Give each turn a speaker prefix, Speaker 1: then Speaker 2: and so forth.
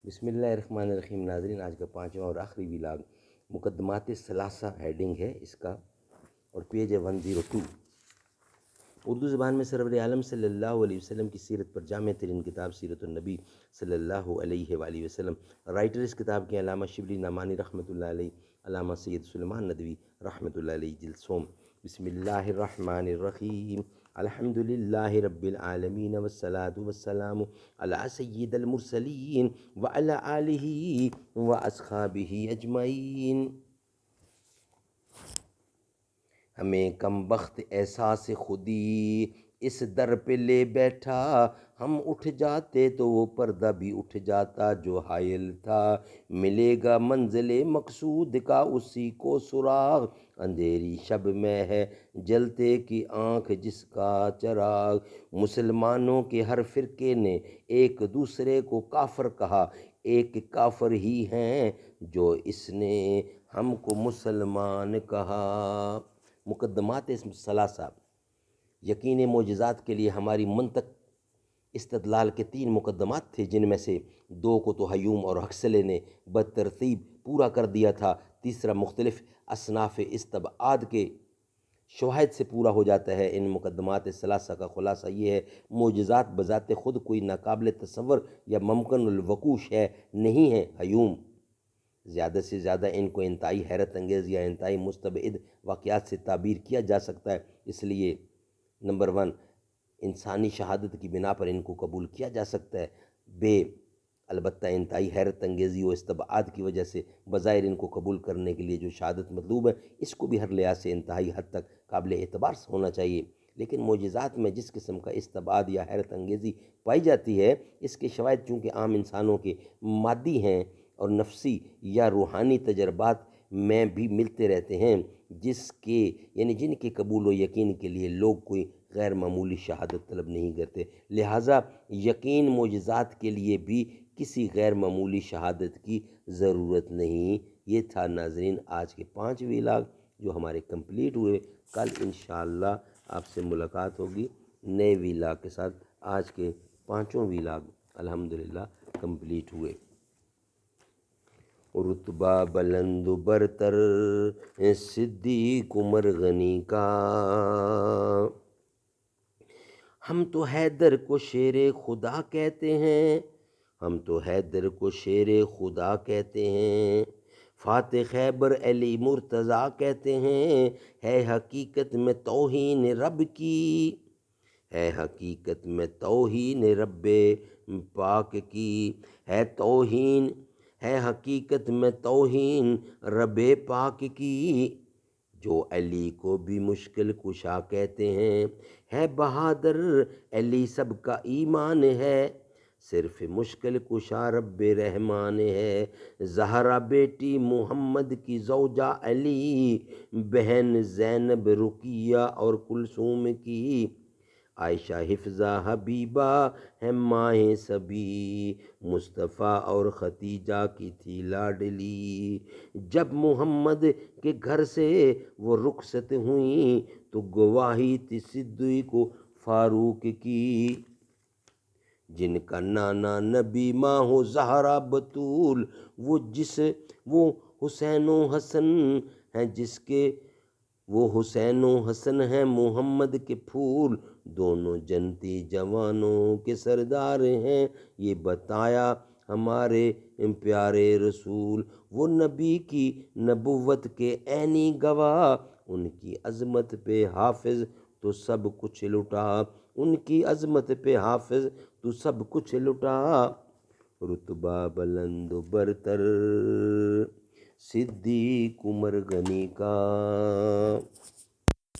Speaker 1: بسم اللہ الرحمن الرحیم۔ ناظرین، آج کا پانچواں اور آخری ولاگ مقدمات ثلاثہ ہیڈنگ ہے اس کا، اور پیج ہے 102۔ اردو زبان میں سرور عالم صلی اللہ علیہ وسلم کی سیرت پر جامع ترین کتاب سیرت النبی صلی اللہ علیہ وآلہ وسلم۔ رائٹر اس کتاب کے علامہ شبلی نعمانی رحمۃ اللہ علیہ، علامہ سید سلیمان ندوی رحمۃ اللہ علیہ، جلد سوم۔ بسم اللہ الرحمن الرحیم۔ الحمد للہ رب العالمین والصلاة والسلام علی سید المرسلین وعلی آلہ واصحابہ اجمعین۔ ہمیں کم بخت احساس خودی اس در پہ لے بیٹھا، ہم اٹھ جاتے تو وہ پردہ بھی اٹھ جاتا جو حائل تھا۔ ملے گا منزل مقصود کا اسی کو سراغ، اندھیری شب میں ہے جلتے کی آنکھ جس کا چراغ۔ مسلمانوں کے ہر فرقے نے ایک دوسرے کو کافر کہا، ایک کافر ہی ہیں جو اس نے ہم کو مسلمان کہا۔ مقدمات ثلاثہ، یقین معجزات کے لیے ہماری منطق استدلال کے 3 مقدمات تھے، جن میں سے 2 کو تو ہیوم اور ہکسلے نے بترتیب پورا کر دیا تھا، تیسرا مختلف اصناف استبعاد کے شواہد سے پورا ہو جاتا ہے۔ ان مقدمات ثلاثہ کا خلاصہ یہ ہے: معجزات بذات خود کوئی ناقابل تصور یا ممکن الوقوع شے نہیں ہے۔ ہیوم، زیادہ سے زیادہ ان کو انتہائی حیرت انگیز یا انتہائی مستبعد واقعات سے تعبیر کیا جا سکتا ہے، اس لیے نمبر 1، انسانی شہادت کی بنا پر ان کو قبول کیا جا سکتا ہے۔ البتہ انتہائی حیرت انگیزی و استبعاد کی وجہ سے بظاہر ان کو قبول کرنے کے لیے جو شہادت مطلوب ہے، اس کو بھی ہر لحاظ سے انتہائی حد تک قابل اعتبار ہونا چاہیے۔ لیکن معجزات میں جس قسم کا استبعاد یا حیرت انگیزی پائی جاتی ہے، اس کے شواہد چونکہ عام انسانوں کے مادی ہیں اور نفسی یا روحانی تجربات میں بھی ملتے رہتے ہیں، جن کے قبول و یقین کے لیے لوگ کوئی غیر معمولی شہادت طلب نہیں کرتے، لہٰذا یقین معجزات کے لیے بھی کسی غیر معمولی شہادت کی ضرورت نہیں۔ یہ تھا ناظرین آج کے 5 ولاگ جو ہمارے کمپلیٹ ہوئے۔ کل انشاءاللہ آپ سے ملاقات ہوگی نئے ولاگ کے ساتھ۔ آج کے 5 ولاگ الحمدللہ کمپلیٹ ہوئے۔ رتبہ بلند و برتر صدیق عمر غنی کا، ہم تو حیدر کو شیر خدا کہتے ہیں، ہم تو حیدر کو شیر خدا کہتے ہیں، فاتح خیبر علی مرتضیٰ کہتے ہیں، ہے حقیقت میں توہین رب کی، ہے حقیقت میں توہین رب پاک کی، ہے توہین، ہے حقیقت میں توہین رب پاک کی، جو علی کو بھی مشکل کشا کہتے ہیں، ہے بہادر علی سب کا ایمان ہے، صرف مشکل کشا رب رحمان ہے، زہرا بیٹی محمد کی زوجہ علی، بہن زینب رقیہ اور کلثوم کی، عائشہ حفظہ حبیبہ ہے ماہ سبی، مصطفیٰ اور ختیجہ کی تھی لاڈلی، جب محمد کے گھر سے وہ رخصت ہوئیں تو گواہی تھی صدیق و فاروق کی، جن کا نانا نبی ماں ہو زہرا بطول، وہ حسین و حسن ہیں وہ حسین و حسن ہیں محمد کے پھول، دونوں جنتی جوانوں کے سردار ہیں، یہ بتایا ہمارے پیارے رسول، وہ نبی کی نبوت کے عینی گواہ، ان کی عظمت پہ حافظ تو سب کچھ لٹا، ان کی عظمت پہ حافظ تو سب کچھ لٹا، رتبہ بلند و برتر صدیق عمر غنی کا۔